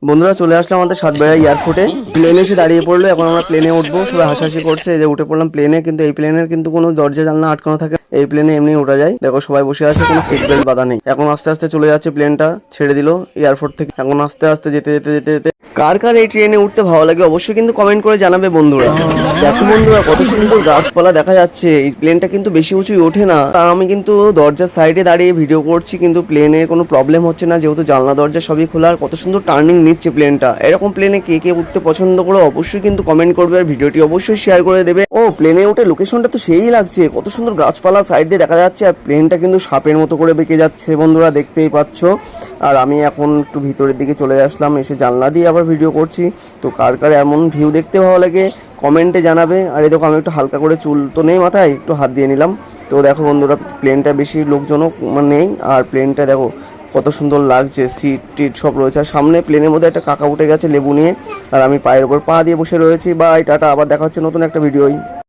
বন্ধুরা চলে আসলাম আমাদের সাতবেড়া এয়ারপোর্টে। প্লেনে এসে দাঁড়িয়ে পড়লো। এখন আমরা প্লেনে উঠবো। সবাই হাসাহাসি করছে। এই যে উঠে পড়লাম প্লেনে, কিন্তু এই প্লেনের কিন্তু কোনো দরজা জানলা আটকানো থাকে, এই প্লেনে এমনি ওঠা যায়। দেখো সবাই বসে আছে, কোনো সিট বেল্ট বাঁধা নেই। এখন আস্তে আস্তে চলে যাচ্ছে প্লেনটা, ছেড়ে দিল এয়ারপোর্ট থেকে। এখন আস্তে আস্তে যেতে যেতে যেতে যেতে কার কার এই ট্রেনে উঠতে ভালো লাগে অবশ্যই কিন্তু কমেন্ট করে জানাবে বন্ধুরা। দেখো বন্ধুরা কত সুন্দর গাছপালা দেখা যাচ্ছে। এই প্লেনটা কিন্তু বেশি উঁচুই ওঠে না। তা আমি কিন্তু দরজার সাইডে দাঁড়িয়ে ভিডিও করছি, কিন্তু প্লেনে কোনো প্রবলেম হচ্ছে না, যেহেতু জানলা দরজা সবই খোলা। আর কত সুন্দর টার্নিং নিচ্ছে প্লেনটা। এরকম প্লেনে কে কে উঠতে পছন্দ করো অবশ্যই কিন্তু কমেন্ট করবে, আর ভিডিওটি অবশ্যই শেয়ার করে দেবে। ও প্লেনে উঠে লোকেশনটা তো সেই লাগছে, কত সুন্দর গাছপালা সাইড দিয়ে দেখা যাচ্ছে। আর প্লেনটা কিন্তু সাপের মতো করে বেঁকে যাচ্ছে বন্ধুরা, দেখতেই পাচ্ছ। আর আমি এখন একটু ভিতরের দিকে চলে আসলাম, এসে জানলা দিয়ে আবার ভিডিও করছি। তো কার কার এমন ভিউ দেখতে ভালো লাগে কমেন্টে জানাবে। আর এই দেখো আমি একটু হালকা করে, চুল তো নেই মাথায়, একটু হাত দিয়ে নিলাম। তো দেখো বন্ধুরা প্লেনটা বেশি লোকজনও নেই। আর প্লেনটা দেখো কত সুন্দর লাগছে, সিট টিট সব রয়েছে। আর সামনে প্লেনের মধ্যে একটা কাকা উঠে গেছে লেবু নিয়ে, আর আমি পায়ের ওপর পা দিয়ে বসে রয়েছি। বাই টাটা, আবার দেখা হচ্ছে নতুন একটা ভিডিওই।